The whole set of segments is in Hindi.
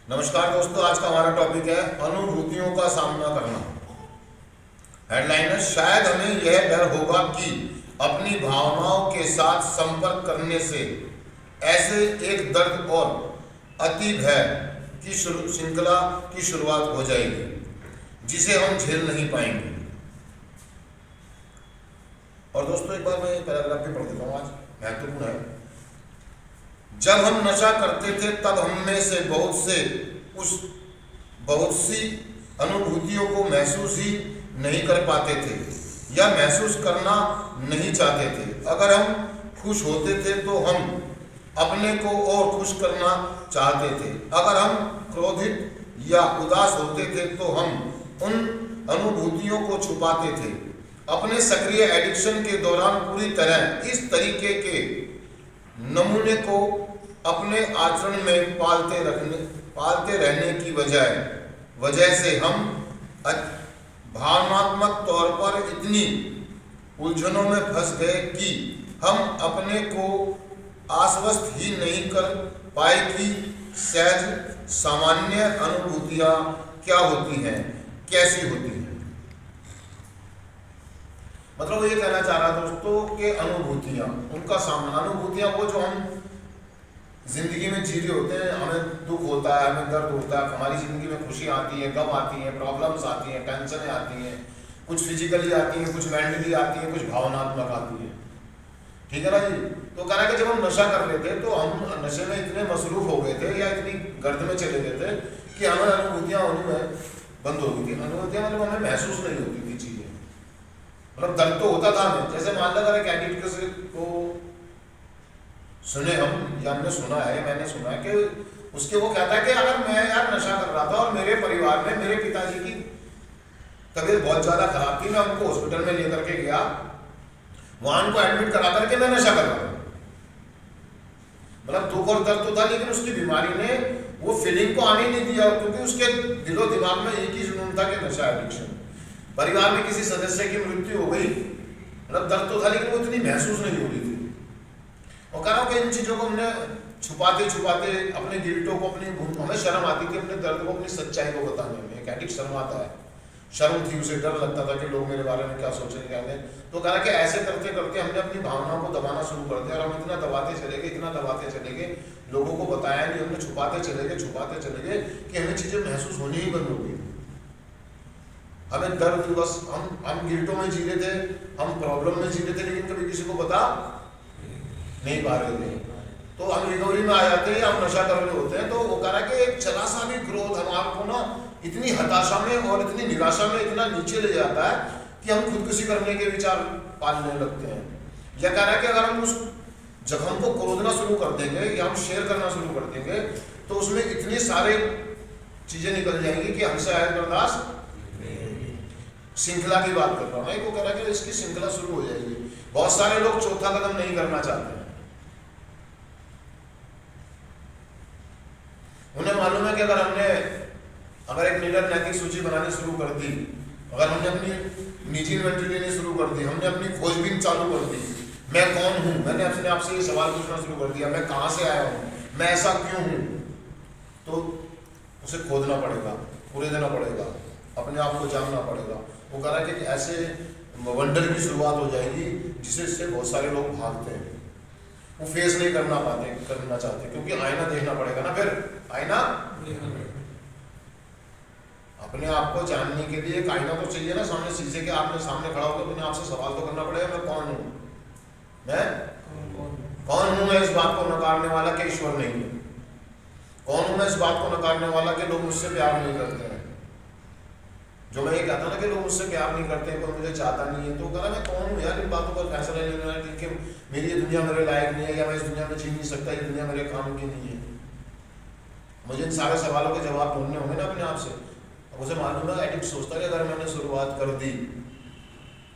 नमस्कार दोस्तों, आज का हमारा टॉपिक है अनुभूतियों का सामना करना। हेडलाइन है, शायद हमें यह डर होगा कि अपनी भावनाओं के साथ संपर्क करने से ऐसे एक दर्द और अति भय की श्रृंखला की शुरुआत हो जाएगी जिसे हम झेल नहीं पाएंगे। और दोस्तों एक बार मैं पैराग्राफ भी पढ़ देता हूँ, आज महत्वपूर्ण है। जब हम नशा करते थे तब हम में से बहुत सी अनुभूतियों को महसूस ही नहीं कर पाते थे या महसूस करना नहीं चाहते थे। अगर हम खुश होते थे तो हम अपने को और खुश करना चाहते थे। अगर हम क्रोधित या उदास होते थे तो हम उन अनुभूतियों को छुपाते थे। अपने सक्रिय एडिक्शन के दौरान पूरी तरह इस तरीके के नमूने को अपने आचरण में पालते रहने की वजह से हम भावनात्मक तौर पर इतनी उलझनों में फंस गए कि हम अपने को आश्वस्त ही नहीं कर पाए कि सहज सामान्य अनुभूतियाँ क्या होती हैं, कैसी होती हैं। मतलब ये कहना चाह रहा दोस्तों कि अनुभूतियाँ, उनका सामना, अनुभूतियाँ वो जो हम जिंदगी में जी रहे होते हैं। हमें दुख होता है, हमें दर्द होता है, हमारी जिंदगी में खुशी आती है, गम आती है, प्रॉब्लम्स आती हैं, टेंशनें आती हैं, कुछ फिजिकली आती हैं, कुछ मेंटली आती हैं, कुछ भावनात्मक आती है। ठीक है ना जी। तो कह रहा कि जब हम नशा कर रहे थे तो हम नशे में इतने मसरूफ हो गए थे या इतनी गर्द में चले गए थे कि हमें अनुभूतियाँ होनी में बंद हो गई थी। अनुभूतियाँ मतलब हमें महसूस नहीं होती थी चीज़ें। मतलब दर्द तो होता था हमें। जैसे मान लो अगर एक एडिक्ट को सुने हम, या हमने सुना है, मैंने सुना है कि उसके वो कहता है कि अगर मैं यार नशा कर रहा था और मेरे परिवार में मेरे पिताजी की तबीयत बहुत ज़्यादा खराब थी, मैं उनको हॉस्पिटल में लेकर के गया, वहाँ उनको एडमिट करा करके मैं नशा कर रहा था। मतलब दुख और दर्द तो था, लेकिन उसकी बीमारी ने वो फीलिंग को आने नहीं दिया, क्योंकि उसके दिलो दिमाग में एक ही जुनून था कि नशा एडिक्शन। परिवार में किसी सदस्य की मृत्यु हो गई, मतलब दर्द तो था लेकिन वो इतनी महसूस नहीं हो रही थी। और कह रहा हूँ कि इन चीज़ों को हमने छुपाते छुपाते अपने गिल्टों को, हमें शर्म आती थी अपने दर्द को, अपनी सच्चाई को बताने में। एक एडिक्ट शर्माता है, शर्म थी, उसे डर लगता था कि लोग मेरे बारे में क्या सोचेंगे, क्या नहीं। तो कह रहा कि ऐसे करते करते हमने अपनी भावनाओं को दबाना शुरू कर दिया, और हम इतना दबाते चले गए, लोगों को बताया नहीं, हमने छुपाते चले गए कि हमें चीज़ें महसूस होनी ही बंद हो गई। हमें दर्द, बस हम गिल्टों में जी रहे थे, हम प्रॉब्लम में जी रहे थे, लेकिन कभी किसी को बता नहीं पा रहे थे। तो हम रिकवरी में आ जाते हैं, हम नशा कर रहे होते हैं। तो वो कह रहा है कि एक चला सा भी ग्रोथ हमारे को ना इतनी हताशा में और इतनी निराशा में इतना नीचे ले जाता है कि हम खुदकुशी करने के विचार पालने लगते हैं। या कह रहा है कि अगर हम उस जख्म को खोदना शुरू कर देंगे या हम शेयर करना शुरू कर देंगे तो उसमें इतनी सारे चीजें निकल जाएंगी कि हमसे आयत बर्दाश्त। श्रृंखला की बात कर रहा हूँ, वो कह रहा है कि इसकी श्रृंखला शुरू हो जाएगी। बहुत सारे लोग चौथा कदम नहीं करना चाहते हैं। उन्हें मालूम है कि अगर एक निडर नैतिक सूची बनानी शुरू कर दी, अगर हमने अपनी निजी इन्वेंटरी लेनी शुरू कर दी, हमने अपनी खोजबीन चालू कर दी, मैं कौन हूँ, मैंने अपने आप से ये सवाल पूछना शुरू कर दिया, मैं कहाँ से आया हूँ, मैं ऐसा क्यों हूँ, तो उसे खोदना पड़ेगा, पूरे देना पड़ेगा, अपने आप को जानना पड़ेगा। वो कह रहा है कि ऐसे वंडर की शुरुआत हो जाएगी जिससे बहुत सारे लोग भागते हैं, वो फेस नहीं करना चाहते, क्योंकि आईना देखना पड़ेगा ना। फिर आईना अपने आप को जानने के लिए एक आईना तो चाहिए ना, सामने शीशे के आपने सामने खड़ा होकर अपने आप से सवाल तो करना पड़ेगा, मैं कौन हूँ, मैं इस बात को नकारने वाला कि ईश्वर नहीं है, कौन हूँ मैं इस बात को नकारने वाला कि लोग मुझसे प्यार नहीं करते हैं, जो मैं ये कहता ना कि लोग मुझसे प्यार नहीं करते हैं, कोई मुझे चाहता नहीं है। तो कहा मैं कौन हूँ यार इन बातों पर फैसला नहीं लेना कि मेरी ये दुनिया मेरे लायक नहीं है, या मैं इस दुनिया में जी नहीं सकता, ये दुनिया मेरे काम की नहीं है। मुझे इन सारे सवालों के जवाब ढूंढने होंगे ना अपने आप से। अब उसे मालूम है, एडिक्ट सोचता है कि अगर मैंने शुरुआत कर दी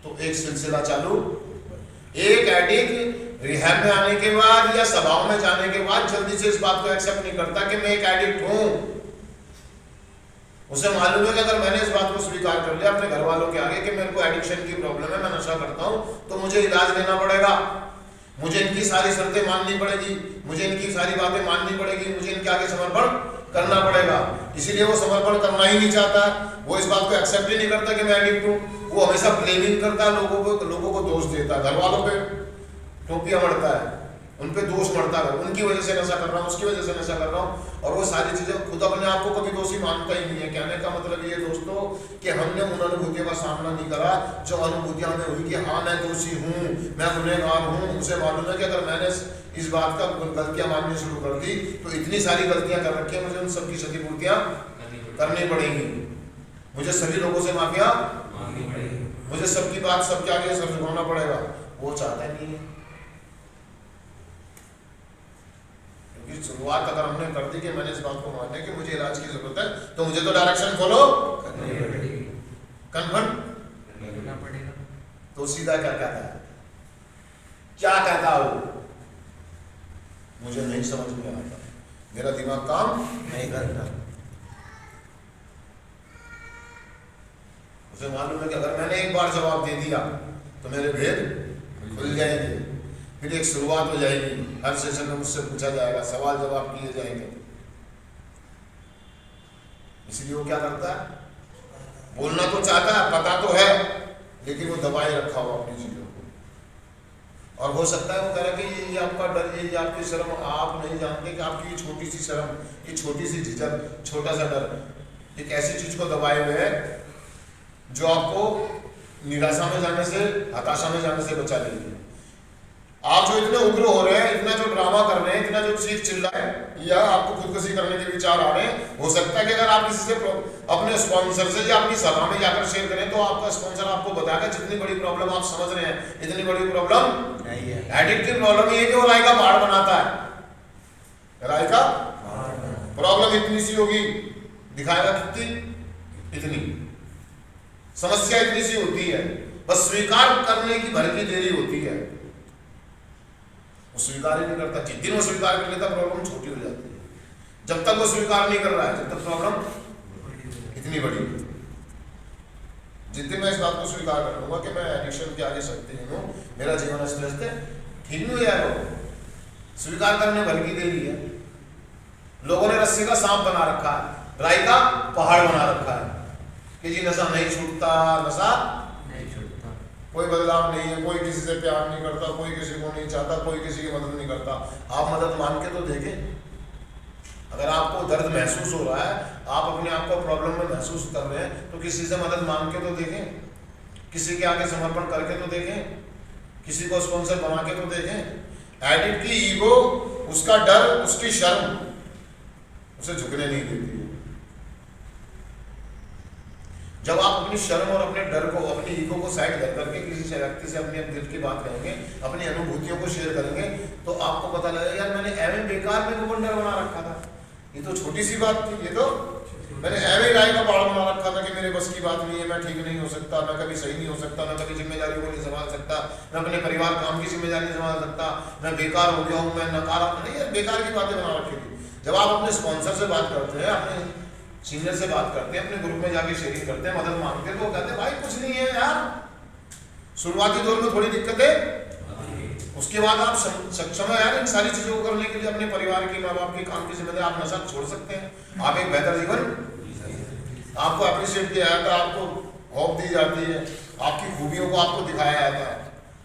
तो एक सिलसिला चालू। एक एडिक्ट रिहैब में आने के बाद या सभाओं में जाने के बाद जल्दी से इस बात को एक्सेप्ट नहीं करता कि मैं एक एडिक्ट हूँ। उसे मालूम है कि अगर मैंने इस बात को स्वीकार कर लिया अपने घर वालों के आगे कि मेरे को एडिक्शन की प्रॉब्लम है, मैं नशा करता हूँ, तो मुझे इलाज लेना पड़ेगा, मुझे इनकी सारी शर्तें माननी पड़ेगी, मुझे इनकी सारी बातें माननी पड़ेगी, मुझे इनके आगे समर्पण करना पड़ेगा। इसीलिए वो समर्पण करना ही नहीं चाहता, वो इस बात को एक्सेप्ट ही नहीं करता कि मैं एडिक्ट हूँ। वो हमेशा ब्लेमिंग करता है, लोगों को दोष देता है, घर वालों पे टोपियां मढ़ता है, उन पे दोष मढ़ता है, उनकी वजह से नशा कर रहा हूँ, उसकी वजह से नशा कर रहा हूँ। और वो सारी चीजें खुद अपने आप को कभी दोषी मानता ही नहीं है। कहने का मतलब ये दोस्तों कि हमने उन अनुभूतियों का सामना नहीं करा जो अनुभूतियां हमें हुई कि हाँ मैं दोषी हूँ, मैं गुनहगार हूँ। मुझे मालूम है कि अगर मैंने इस बात का गलतियां माननी शुरू कर दी तो इतनी सारी गलतियां कर रखी है, मुझे उन सबकी क्षतिपूर्तियां करनी पड़ेंगी, मुझे सभी लोगों से माफिया मांगनी पड़ेगी, मुझे सबकी बात सबके आगे सर झुकाना पड़ेगा। वो चाहता नहीं है, क्योंकि शुरुआत अगर हमने कर दी कि मैंने इस बात को मानने कि मुझे इलाज की जरूरत है तो मुझे तो डायरेक्शन फॉलो करनी पड़ेगी, कन्फर्म करना पड़ेगा। तो सीधा क्या कहता है, क्या कहता है वो, मुझे नहीं समझ में आता, मेरा दिमाग काम नहीं करता। उसे मालूम है कि अगर मैंने एक बार जवाब दे दिया तो मेरे भेद खुल जाएंगे, फिर एक शुरुआत हो जाएगी, हर सेशन में मुझसे पूछा जाएगा, सवाल जवाब किए जाएंगे। इसलिए वो क्या करता है, बोलना तो चाहता है, पता तो है, लेकिन वो दबाए रखा हुआ अपनी चीजों को। और हो सकता है वो कह रहा कि ये आपका डर, ये आपकी शर्म, आप नहीं जानते कि आपकी ये छोटी सी शर्म, ये छोटी सी झिझक, छोटा सा डर एक ऐसी चीज को दबाए हुए है जो आपको निराशा में जाने से, हताशा में जाने से बचा लेगी। आप जो इतने उग्र हो रहे हैं, इतना जो ड्रामा कर रहे हैं, इतना जो चीख चिल्ला है, या आपको खुदकुशी करने के विचार आ रहे हैं, हो सकता है कि अगर आप किसी से अपने स्पॉन्सर से या अपनी सभा में जाकर शेयर करें तो आपका स्पॉन्सर आपको बताएगा जितनी बड़ी प्रॉब्लम आप समझ रहे हैं इतनी बड़ी प्रॉब्लम नहीं है। एडिक्ट की प्रॉब्लम ये है कि वो राय का पहाड़ बनाता है, राय का प्रॉब्लम इतनी सी होगी, दिखाएगा कितनी, इतनी समस्या इतनी सी होती है, बस स्वीकार करने की भर की देरी होती है। वो स्वीकार ही नहीं करता, जिस दिन वो स्वीकार कर लेता प्रॉब्लम छोटी हो जाती है। जब तक वो स्वीकार नहीं कर रहा है, जब तक प्रॉब्लम इतनी बड़ी है। जिस दिन मैं इस बात को स्वीकार कर लूंगा कि मैं एडिक्शन के आगे शक्तिहीन हूँ, मेरा जीवन अस्त है, ठीक नहीं हो जाएगा। स्वीकार करने भर की देरी है। लोगों ने रस्सी का सांप बना रखा है, राई का पहाड़ बना रखा है कि जी नशा नहीं छूटता, नशा नहीं छूटता, कोई बदलाव नहीं है, कोई किसी से प्यार नहीं करता, कोई किसी को नहीं चाहता, कोई किसी की मदद नहीं करता। आप मदद मान के तो देखें। अगर आपको दर्द महसूस हो रहा है, आप अपने आप को प्रॉब्लम में महसूस कर रहे हैं, तो किसी से मदद मांग के तो देखें, किसी के आगे समर्पण करके तो देखें, किसी को स्पॉन्सर बना के तो देखें। एडिक्ट की ईगो, उसका डर, उसकी शर्म उसे झुकने नहीं देती है। जब आप अपनी शर्म और अपने डर को, अपनी ईगो को साइड कर करके किसी से व्यक्ति से अपने दिल की बात करेंगे, अपनी अनुभूतियों को शेयर करेंगे, तो आपको पता लगेगा यार मैंने एवं बेकार में को डर बना रखा था, ये तो छोटी सी बात थी, ये तो मैंने एवं राय का पहाड़ बना रखा था कि मेरे बस की बात नहीं है, मैं ठीक नहीं हो सकता, मैं कभी सही नहीं हो सकता, मैं कभी जिम्मेदारी को नहीं संभाल सकता, मैं अपने परिवार काम की जिम्मेदारी नहीं संभाल सकता, मैं बेकार हो गया हूँ, मैं नकारात्मक नहीं, यार बेकार की बातें बना रखी थी। जब आप अपने स्पॉन्सर से बात करते हैं, अपने सीनियर से बात करते हैं, अपने ग्रुप में जाके शेयरिंग करते हैं, मदद मांगते हैं, तो वो कहते हैं भाई कुछ नहीं है यार, शुरुआती दौर में थोड़ी दिक्कत है, उसके बाद आप सक्षम है यार इन सारी चीजों को करने के लिए, अपने परिवार की, माँ बाप की, काम की जिम्मेदारी, आप नशा छोड़ सकते हैं, आप एक बेहतर जीवन, आपको अप्रिशिएट किया जाता है, आपको होप दी जाती है, आपकी खूबियों को आपको दिखाया जाता है,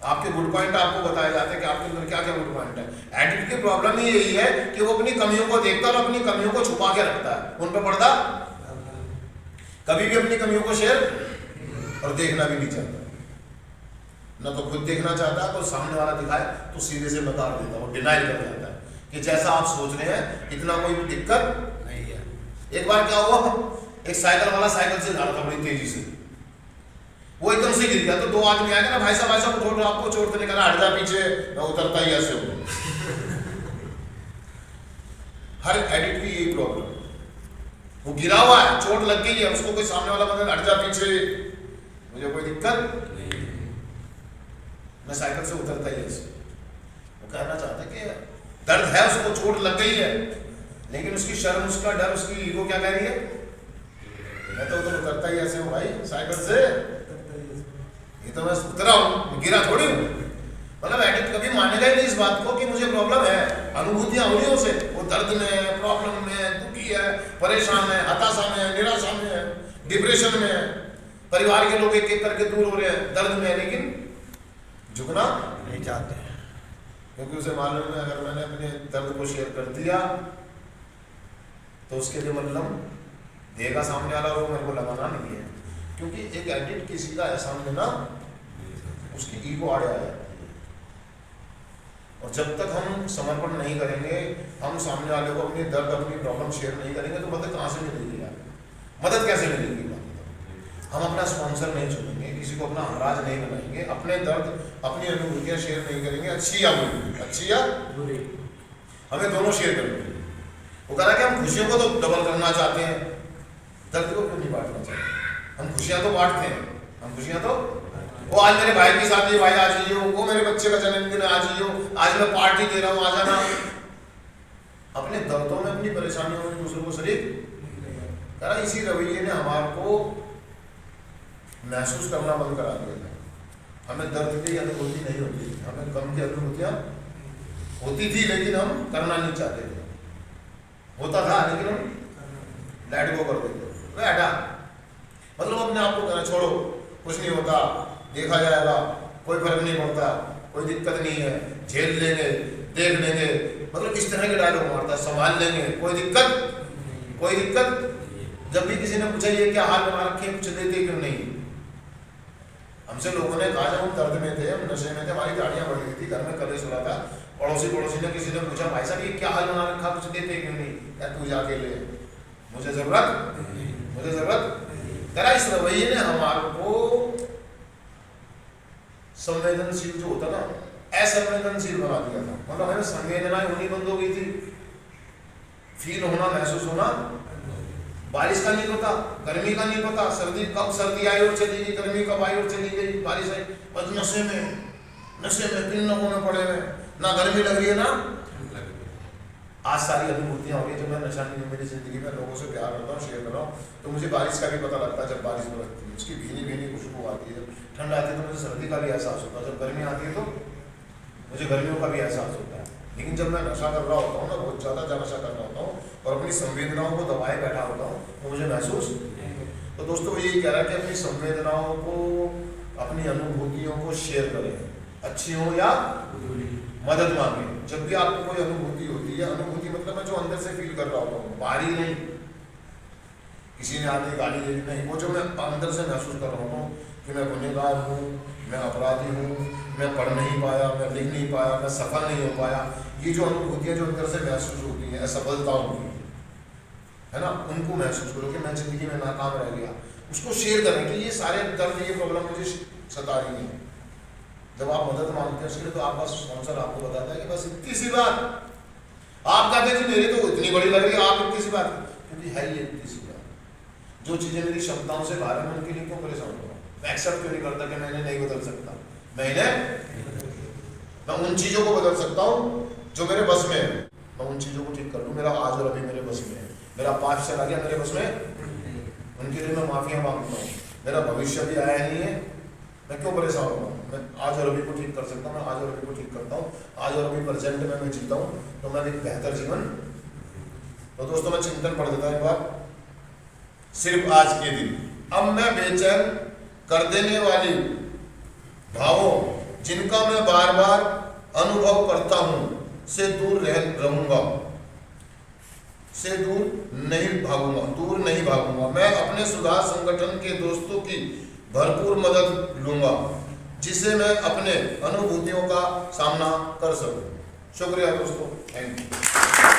आपके गुड पॉइंट आपको बताए जाते हैं कि आपके अंदर क्या क्या गुड पॉइंट है। एडिक्ट की प्रॉब्लम ही यही है कि वो अपनी कमियों को देखता है और अपनी कमियों को छुपा के रखता है, उन पर पर्दा, कभी भी अपनी कमियों को शेयर और देखना भी नहीं चाहता, ना तो खुद देखना चाहता, तो सामने वाला दिखाए तो सीधे से नकार देता, वो डिनाई कर जाता है कि जैसा आप सोच रहे हैं इतना कोई भी दिक्कत नहीं है। एक बार क्या हुआ, एक साइकिल वाला साइकिल से जा रहा था बड़ी तेजी से, वो एकदम से गिर गया, तो दो आदमी आए ना, भाई साहब उठो, आपको चोट तो नहीं करा, हट जा पीछे, मैं उतरता ही ऐसे हूँ। हर एडिक्ट की यही प्रॉब्लम, वो गिरा हुआ है, चोट लग गई है, उसको कोई सामने वाला बंदा हट जा पीछे, मुझे कोई दिक्कत नहीं, मैं साइकिल से उतरता ही ऐसे। वो कहना चाहता है कि दर्द है, उसको चोट लग गई है, लेकिन उसकी शर्म, उसका डर, उसकी ईगो क्या कह रही है, मैं तो उतरता ही ऐसे हूँ भाई साइकिल से, ये तो मैं उतरा हूँ, गिरा थोड़ी हूँ, मतलब एडिक्ट कभी मानेगा ही नहीं इस बात को कि मुझे प्रॉब्लम है। अनुभूतियां हो रही हैं उसे, वो दर्द में है, प्रॉब्लम में है, दुखी है, परेशान है, हताशा में है, निराशा में है, डिप्रेशन में है, परिवार के लोग एक एक करके दूर हो रहे हैं, दर्द में है, लेकिन झुकना नहीं चाहते हैं, क्योंकि उसे मालूम है अगर मैंने अपने दर्द को शेयर कर दिया तो उसके लिए मतलब देगा सामने वाला, वो मेरे को लगाना नहीं है। क्योंकि एक एडिक्ट किसी का एहसान लेना उसकी ईगो आड़े आ जाती है, और जब तक हम समर्पण नहीं करेंगे, हम सामने वाले को अपनी दर्द, अपनी प्रॉब्लम शेयर नहीं करेंगे तो मदद कहाँ से मिलेगी यार? मदद कैसे मिलेगी? हम अपना स्पॉन्सर नहीं चुनेंगे, किसी को अपना हराज नहीं बनाएंगे, अपने दर्द, अपनी अनुभूतियां शेयर नहीं करेंगे, अच्छी या बुरी, अच्छी या बुरी, हमें दोनों शेयर करेंगे। वो कह रहा है कि हम खुशियों को तो डबल करना चाहते हैं, दर्द को क्यों नहीं बांटना चाहते? हम खुशियां तो बांटते हैं, हम खुशियां तो, वो आज मेरे भाई की शादी, भाई आ जाइयो, वो मेरे बच्चे का जन्मदिन आ जाइयो, आज मैं पार्टी दे रहा हूँ, आ जाना। अपने दर्दों में, अपनी परेशानियों में दूसरों को शरीक कह रहा। इसी रवैये ने हमारे को महसूस करना बंद करा दिया था। हमें दर्द की अनुभूति नहीं होती थी, हमें गम की अनुभूतियां होती थी, लेकिन हम करना नहीं चाहते थे। होता था लेकिन हम लेट गो कर देते थे, हटा, मतलब अपने आप को कहना छोड़ो, कुछ नहीं होता, देखा जाएगा, कोई फर्क नहीं पड़ता, कोई दिक्कत नहीं है, झेल लेंगे, देख लेंगे, मतलब इस तरह के डायलॉग मारता, संभाल लेंगे, कोई दिक्कत, कोई दिक्कत। जब भी किसी ने पूछा ये क्या हाल बना रखे, कुछ देते क्यों नहीं? हमसे लोगों ने कहा जब हम दर्द में थे, हम नशे में थे, हमारी दाढ़ियां बढ़ गई थी, घर में कलेश हो रहा था, पड़ोसी ने किसी ने पूछा भाई साहब ये क्या हाल बना रखा, कुछ देते क्यों नहीं? या तू जाके ले, मुझे जरूरत करा। इस रवैये ने हमारे को संवेदनशील जो होता ना, असंवेदनशील बना दिया था। मतलब हमें संवेदनाएं होनी बंद हो गई थी, फील होना, महसूस होना। बारिश का नहीं पता, गर्मी का नहीं पता, सर्दी कब सर्दी आई और चली गई, गर्मी कब आई और चली गई, बारिश आई, बस नशे में किन लोगों में पड़े हुए, ना गर्मी लग रही है ना। आज सारी अनुभूतियां हो रही है। जब मैं नशा नहीं हूँ मेरी जिंदगी में, लोगों से प्यार करता हूँ, शेयर कर रहा हूँ, तो मुझे बारिश का भी पता लगता है। जब बारिश बरसती है, उसकी भीनी भीनी खुशबू आती है, जब ठंड आती है तो मुझे सर्दी का भी एहसास होता है, जब गर्मी आती है तो मुझे गर्मियों का भी एहसास होता है। लेकिन जब मैं नशा कर रहा होता हूँ ना, बहुत ज़्यादा नशा कर रहा होता हूँ और अपनी संवेदनाओं को दबाए बैठा होता हूँ, तो मुझे महसूस। तो दोस्तों वो यही कह रहा है कि अपनी संवेदनाओं को, अपनी अनुभूतियों को शेयर करें, अच्छी हो या मदद मांगे। जब भी आपको कोई अनुभूति होती है, अनुभूति मतलब मैं जो अंदर से फील कर रहा होता हूँ, बाहरी नहीं, किसी ने आके गाली दे दी नहीं, वो जो मैं अंदर से महसूस कर रहा होता हूँ कि मैं गुनहगार हूँ, मैं अपराधी हूँ, मैं पढ़ नहीं पाया, मैं लिख नहीं पाया, मैं सफल नहीं हो पाया, ये जो अनुभूतियाँ जो अंदर से महसूस होती हैं, असफलताओं की, है ना, उनको महसूस करो कि मैं जिंदगी में नाकाम रह गया। उसको शेयर करें कि ये सारे दर्द, ये प्रॉब्लम मुझे सता रही है। जब आप मदद मांगते हैं उसके लिए, तो आपका स्पॉन्सर आपको बताता है कि बस इतनी सी बात, आप कहते हैं मेरी तो इतनी बड़ी लग रही है, आप इतनी सी बात, क्योंकि है ये इतनी सी बात। जो चीजें मेरी क्षमताओं से बाहर है, उनके लिए क्यों परेशान हो रहा हूँ? मैं एक्सेप्ट क्यों नहीं करता कि मैं इन्हें नहीं बदल सकता? मैं उन चीजों को बदल सकता हूँ जो मेरे बस में है, मैं उन चीजों को ठीक कर लूँ। मेरा आज और अभी मेरे बस में है, मेरा पास्ट चला गया मेरे बस में, उनके लिए मैं माफिया मांगता हूँ। मेरा भविष्य भी आया नहीं है, मैं क्यों परेशान होगा? मैं आज और अभी को ठीक कर सकता हूँ, मैं आज और अभी को ठीक करता हूँ, आज और अभी प्रेजेंट में मैं जीता हूँ, तो मैं एक बेहतर जीवन। तो दोस्तों मैं चिंतन पढ़ देता हूँ एक बार, सिर्फ आज के दिन। अब मैं बेचैन कर देने वाली भावों जिनका मैं बार बार अनुभव करता हूँ से दूर रहूंगा, से दूर नहीं भागूंगा। मैं अपने सुधार संगठन के दोस्तों की भरपूर मदद लूंगा, जिससे मैं अपने अनुभूतियों का सामना कर सकूं। शुक्रिया दोस्तों, थैंक यू।